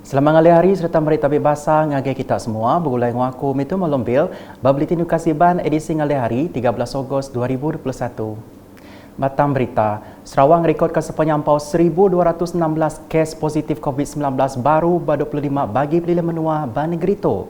Selamat ngali hari serta mari tabik basah ngagai kita semua bergulai dengan aku Mitu Malombil Babletin Kasiban edisi ngali hari 13 Ogos 2021. Batam berita, Sarawak rekodkan sepenyampau 1,216 kes positif COVID-19 baru pada 25 bagi pilihan menua Ban Negeri itu.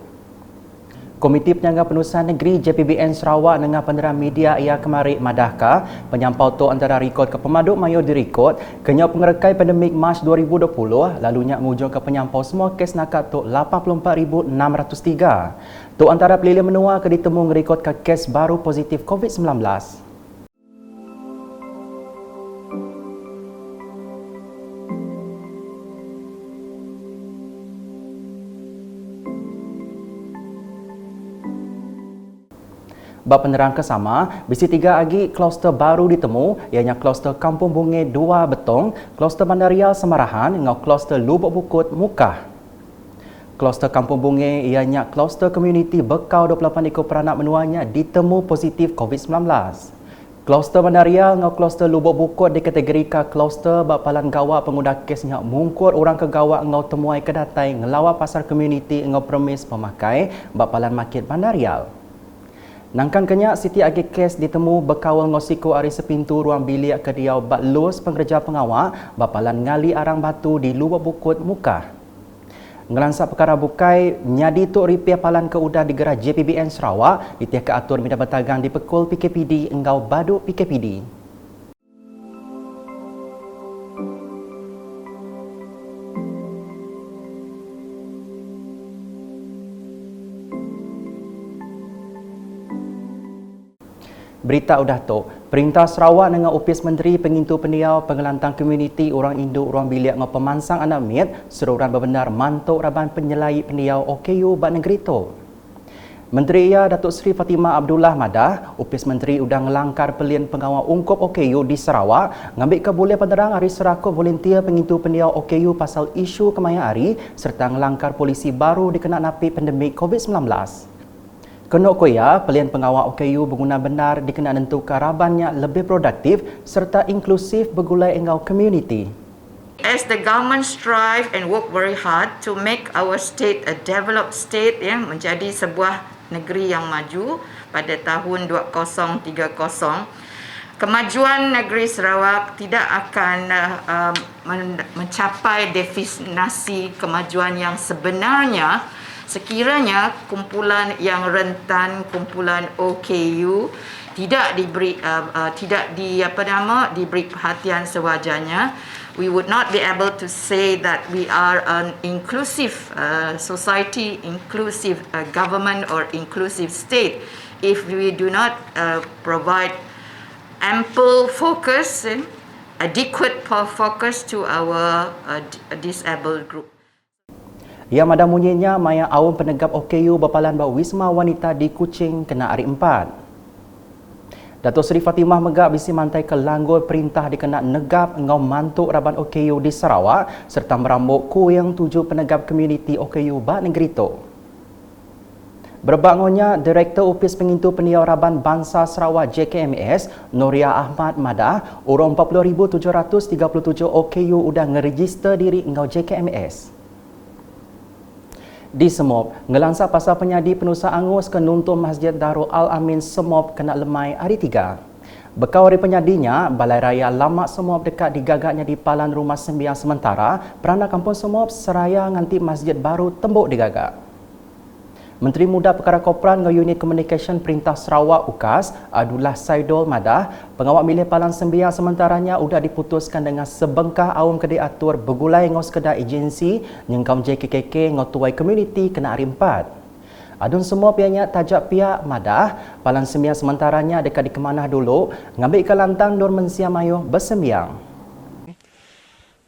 Komiti Penyangga Penurusan Negeri JPBN Sarawak dengan penerangan media ia kemari madahka penyampau tu antara rekod ke pemaduk mayor direkod kenyau pengerekai pandemik Mac 2020 lalunya mengujung ke penyampau semua kes nakat tu 84,603. Tu antara pilihan menua ke ditemu ngerekod ke kes baru positif COVID-19. Bab penerang kesama, bisi 3 lagi kluster baru ditemu, ianya kluster Kampung Bunge 2 Betong, kluster Bandaria Semarahan dengan kluster Lubuk Bukut Mukah. Kluster Kampung Bunge ianya kluster komuniti Bekau 28 ekor peranak menuanya ditemu positif COVID-19. Kluster Bandaria dengan kluster Lubuk Bukut dikategorikan kluster bapalan gawak pengguna kesnya mungkur orang ke gawak ngau temuai kedatai ngelawak pasar komuniti ngau permis pemakai bapalan market Bandaria. Nangkan kenyak Siti Agi kes ditemu berkawal ngosiko ari sepintu ruang bilik kediau batlus pengerja pengawal bapalan ngali arang batu di Lubuk Bukut Mukah. Ngelansak perkara bukai nyadi tuk ripiah palan ke udang di gerai JPBN Sarawak ditiak ke atur minda bertagang di pekul PKPD engau baduk PKPD. Berita udah tu, Perintah Sarawak dengan Opis Menteri Pengintu Pendiau Pengelantang Komuniti Orang Induk Ruang Bilik dengan Pemansang Anak Mit seruran berbenar mantuk Raban Penyelai Pendiau OKU Ban Negeri tu. Menteri ia Datuk Seri Fatimah Abdullah Madah, Opis Menteri udah ngelangkar pelian pengawal ungkup OKU di Sarawak ngambil keboleh penerang hari serakut volunteer Pengintu Pendiau OKU pasal isu kemaya hari serta ngelangkar polisi baru dikenal napi pandemik COVID-19. Kenok koya, pelian pengawal OKU berguna benar dikena nentukan rabannya lebih produktif serta inklusif bergulai engau community. As the government strive and work very hard to make our state a developed state, menjadi sebuah negeri yang maju pada tahun 2030, kemajuan negeri Sarawak tidak akan mencapai definisi kemajuan yang sebenarnya sekiranya kumpulan yang rentan, kumpulan OKU tidak diberi perhatian sewajarnya. We would not be able to say that we are an inclusive society, inclusive government or inclusive state if we do not provide ample focus and adequate focus to our disabled group. Ia madam munyinya maya awam penegap OKU berpalan bahawa Wisma Wanita di Kuching kena hari 4. Datuk Seri Fatimah megak bisi mantai ke langgur perintah dikena negap ngau mantuk raban OKU di Sarawak serta merambut ku yang 7 penegap komuniti OKU Ban Negeri itu. Berbangunnya Direktur Opis Pengintu Pendiau Raban Bangsa Sarawak JKMS, Noria Ahmad Madah, orang 40,737 OKU udah ngeregister diri ngau JKMS. Di Semop, ngelansa pasal penyadi penusa angus ke nuntun Masjid Darul Al-Amin Semop kena lemai hari 3. Bekau hari penyadinya, Balai Raya Lamak Semop dekat digagaknya di Palan Rumah Sembiang sementara, peranak Kampung Semop seraya nganti Masjid Baru tembuk digagak. Menteri Muda Perkara Korporan dengan Unit Communication Perintah Sarawak UKAS, Abdullah Saidul Madah, pengawal milih Palang Sembiang sementaranya sudah diputuskan dengan sebengkah awam kedai atur bergulai ngau sekedar agensi nyengkam JKKK ngau tuai komuniti kena hari 4. Adun semua pihaknya tajak pihak Madah, Palang Sembiang sementaranya dekat di kemanah dulu, ngambil ke lantang Nur Mensia Mayuh bersembiang.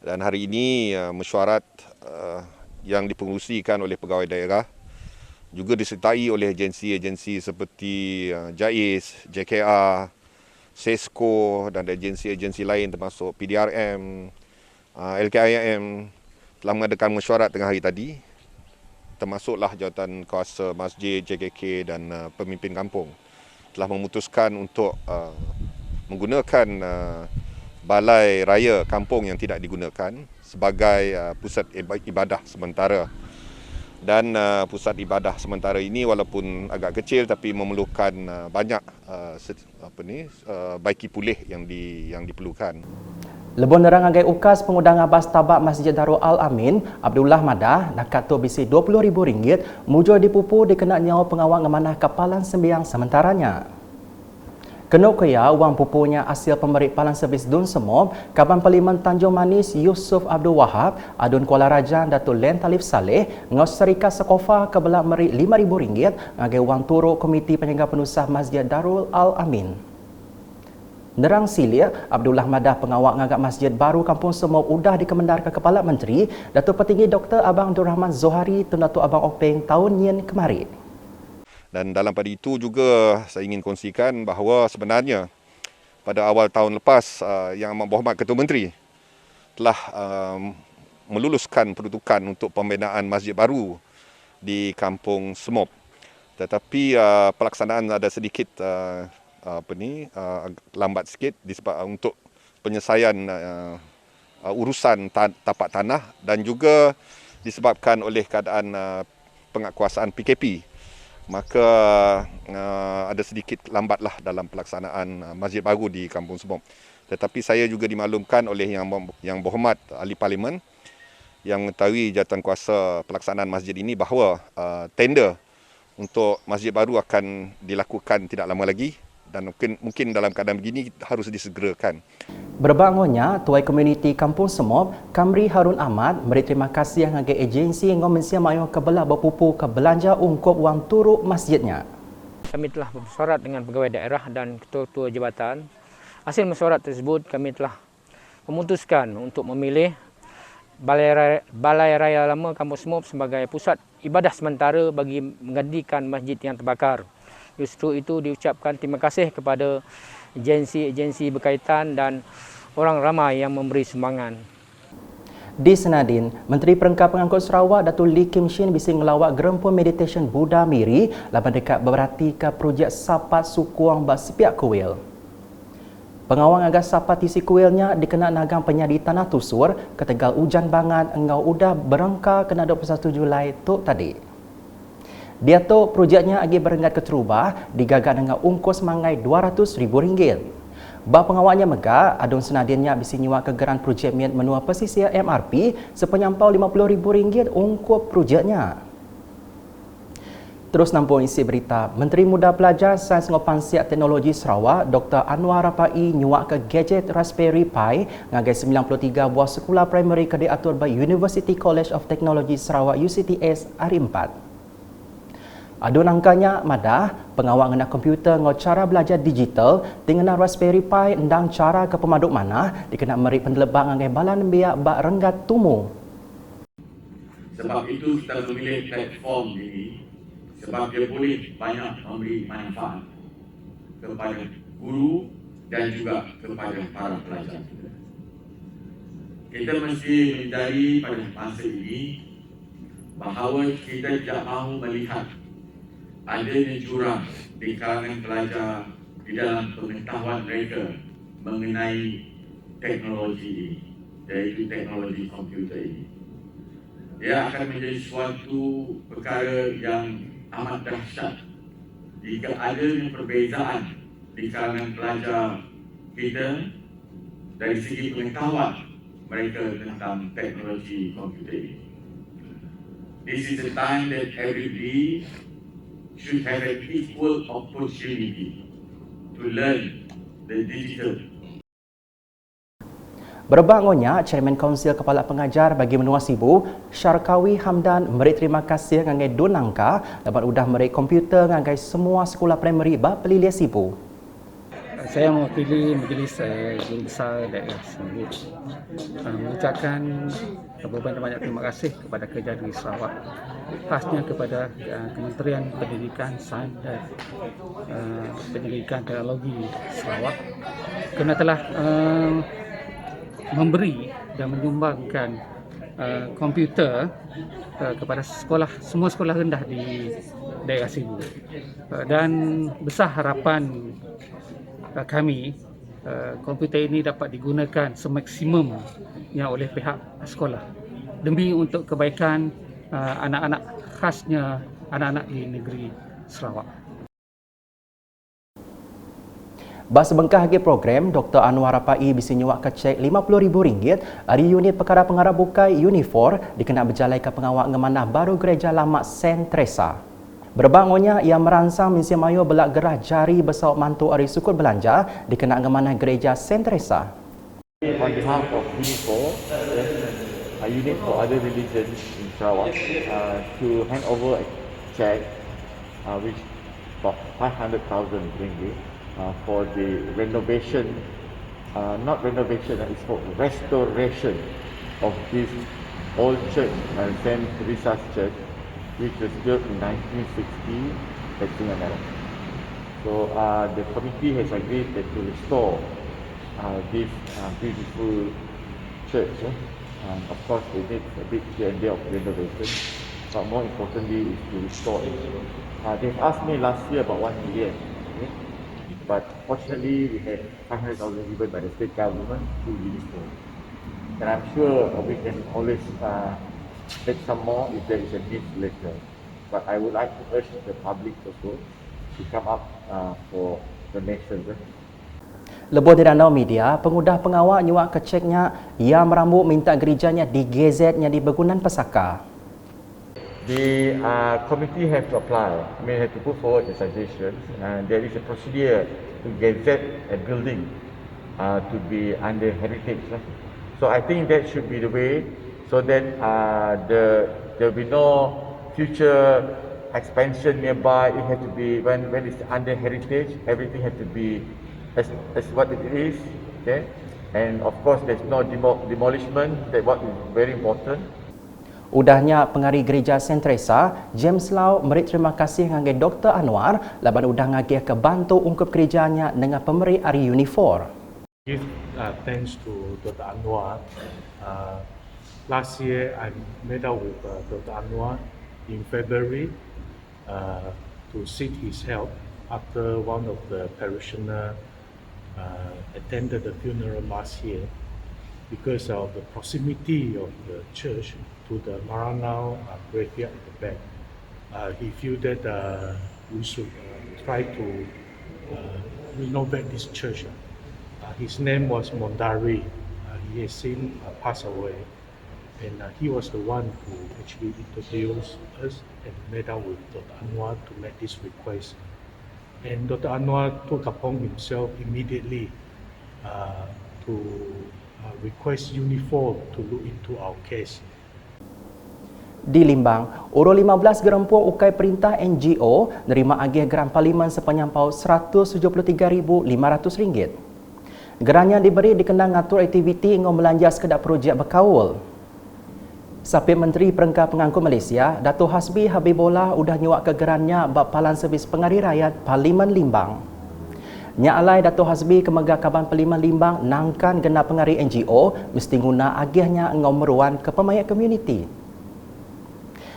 Dan hari ini mesyuarat yang dipengerusikan oleh pegawai daerah juga disertai oleh agensi-agensi seperti JAIS, JKR, SESCO dan agensi-agensi lain termasuk PDRM, LKIM telah mengadakan mesyuarat tengah hari tadi, termasuklah jawatan kuasa masjid, JKK dan pemimpin kampung telah memutuskan untuk menggunakan balai raya kampung yang tidak digunakan sebagai pusat ibadah sementara. Dan pusat ibadah sementara ini walaupun agak kecil tapi memerlukan banyak baiki pulih yang diperlukan. Lebon nerang agai ukas pengundang bas tabak Masjid Darul Al-Amin, Abdullah Madah, nak kato bisi RM20,000 mujur dipupu dikena nyawa pengawal ngemanah kapalan sembiang sementaranya. Kena kaya wang pupunya hasil pemberi palang servis Dun Semop, Kaban Parlimen Tanjung Manis Yusuf Abdul Wahab, Adun Kuala Rajan Datuk Len Talif Saleh, ngos serika sekofa kebelah meri RM5,000 ngagai wang turut Komiti Penjaga Penusah Masjid Darul Al-Amin. Nerang silia, Abdullah Madah pengawal ngagak Masjid Baru Kampung Semop udah dikemendar ke Kepala Menteri, Datuk Petinggi Dr. Abang Abdul Rahman Zohari Tun Datuk Abang Openg tahun yen kemari. Dan dalam pada itu juga saya ingin kongsikan bahawa sebenarnya pada awal tahun lepas Yang Amat Berhormat Ketua Menteri telah meluluskan peruntukan untuk pembinaan masjid baru di Kampung Semop. Tetapi pelaksanaan ada sedikit lambat sikit disebabkan untuk penyelesaian urusan tapak tanah dan juga disebabkan oleh keadaan penguatkuasaan PKP. Maka ada sedikit lambatlah dalam pelaksanaan masjid baru di Kampung Semop. Tetapi saya juga dimaklumkan oleh Yang Berhormat Ahli Parlimen yang mengetahui jawatankuasa pelaksanaan masjid ini bahawa tender untuk masjid baru akan dilakukan tidak lama lagi dan mungkin dalam keadaan begini harus disegerakan. Berbangunnya, Tuai Komuniti Kampung Semop, Kamri Harun Ahmad, beri terima kasih ngagai agensi yang mensia mayung kebelah berpupu ke belanja ungkup wang turuk masjidnya. Kami telah bersurat dengan pegawai daerah dan ketua-ketua jabatan. Hasil mesyuarat tersebut kami telah memutuskan untuk memilih Balai Raya Lama Kampung Semop sebagai pusat ibadah sementara bagi menggantikan masjid yang terbakar. Justru itu diucapkan terima kasih kepada agensi-agensi berkaitan dan orang ramai yang memberi sumbangan. Di Senadin, Menteri Perengkap Pengangkut Sarawak Datuk Lee Kim Shin bising ngelawak Gerempu Meditation Buddha Miri laban dekat berarti ke projek Sapat Sukuang bas sepiak kuil. Pengawang agak sapat isi kuilnya dikenal nagang penyadi tanah tusur ketegal hujan bangat engau udah berengka kena 21 Julai tu tadi. Dia tu projeknya agi berenggat ke Terubah digagak dengan ungkos mangai RM200,000. Bah pengawalnya megah, adun senadinnya bisi nyiwa kegeran projek mian menua pesisir MRP sepenyampau RM50,000 ungkup projeknya. Terus nampung isi berita, Menteri Muda Pelajar Sains Ngopan Siap Teknologi Sarawak Dr. Anwar Rapai nyuak ke gadget Raspberry Pi ngagai 93 buah sekolah primary ke diatur by University College of Technology Sarawak UCTS hari 4. Adun angkanya Madah, pengawal ngena komputer ngau cara belajar digital dengan Raspberry Pi endang cara ke pemaduk mana dikena meri pendelebak ngai balan biak bak renggat tumu. Sebab itu kita memilih platform ini sebab dia boleh banyak memberi manfaat kepada guru dan juga kepada para pelajar kita. Kita mesti menyadari pada masa ini bahawa kita tidak mahu melihat adanya jurang di kalangan pelajar di dalam pengetahuan mereka mengenai teknologi ini, iaitu teknologi komputer ini. Ia akan menjadi suatu perkara yang amat dahsyat jika adanya perbezaan di kalangan pelajar kita dari segi pengetahuan mereka tentang teknologi komputer ini. This is a time that everybody should have an equal opportunity to learn the digital. Berbangunnya, Chairman Kaunsil Kepala Pengajar bagi Menua Sibu, Syarkawi Hamdan memberi terima kasih ngagai Dunangka dapat udah memberi komputer ngagai semua sekolah primary Bapelilia Sibu. Saya mewakili Majlis Guru Besar Daerah Semut mengucapkan banyak terima kasih kepada kerja negeri Sarawak, khasnya kepada Kementerian Pendidikan, Sains dan Pendidikan Teknologi Sarawak kerana telah memberi dan menyumbangkan komputer kepada semua sekolah rendah di daerah Sibu. Dan besar harapan kami komputer ini dapat digunakan semaksimumnya oleh pihak sekolah demi untuk kebaikan anak-anak, khasnya anak-anak di negeri Sarawak. Bas bengkah lagi program, Dr. Anwar Rapai bisi nyuak kecek RM50,000 dari unit perkara pengarah bukai Unifor dikenal berjalai ke pengawal ngemanah baru gereja lama Saint Teresa. Berbangunnya ia meransang misi mayo belak gerah jari besar mantu ari sukul belanja dikenal ngemanah gereja Saint Teresa. On behalf of Unifor, a unit for other religions in Sarawak, to hand over a check which about 500,000 ringgit for the renovation, not renovation, it's for restoration of this old church, Saint Teresa's Church, which was built in 1960 at Singamara. So the committee has agreed that to restore this beautiful church. Of course, it needs a bit here and there of renovation, but more importantly is to restore it. They've asked me last year about 1 million, okay? But fortunately we had 500,000 given by the state government to Unifor. And I'm sure we can always take some more if there is a need later. But I would like to urge the public also to come up for donations. Lebih di Danau Media, pengudah pengawal nyuak keceknya ia merambut minta gerejanya digezetnya di Begunan Pesaka. The committee have to apply, have to put forward the suggestions, and there is a procedure to gazette a building to be under heritage. So I think that should be the way, so that there will be no future expansion nearby. It has to be, when it's under heritage, everything has to be as what it is, okay? And of course there's no demolishment, that what is very important. Udahnya pengari gereja Saint Teresa, James Lau beri terima kasih dengan Dr. Anwar laban udah ngagih ke bantu ungkup gerejanya dengan pemberi ari Unifor. Give thanks to Dr. Anwar. Last year I met up with Dr. Anwar in February to seek his help after one of the parishioner attended the funeral last year. Because of the proximity of the church to the Maranao graveyard at the back, he felt that we should try to renovate this church. His name was Mondari. He has since passed away, and he was the one who actually introduced us and met up with Dr. Anwar to make this request. And Dr. Anwar took upon himself immediately to request Unifor to look into our case. Di Limbang, urus 15 gerempuang ukai perintah NGO nerima agih geran parlimen sepanjang paut RM173,500. Gerannya diberi dikenal ngatur aktiviti ngau belanja sekedar projek berkawul. Sapit Menteri Perengkah Pengangkut Malaysia, Dato' Hasbi Habibullah udah nyuak ke gerannya bab palan servis pengari rakyat Parlimen Limbang. Nya alai Dato' Hasbi Kemegah Kaban Parlimen Limbang nangkan genap pengari NGO mesti guna agihnya ngau meruan ke pemayat komuniti.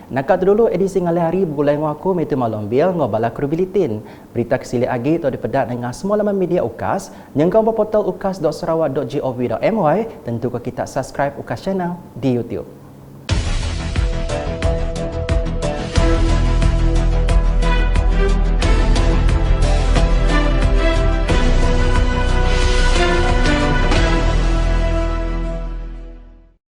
Nakat dulu edisi ngalih hari bergulai ngaku Metu Malombil ngobala Krubilitin. Berita kesilik agi atau dipedat dengan semua laman media UKAS. Nyengkau berportal ukas.sarawak.gov.my. Tentu kita subscribe UKAS channel di YouTube.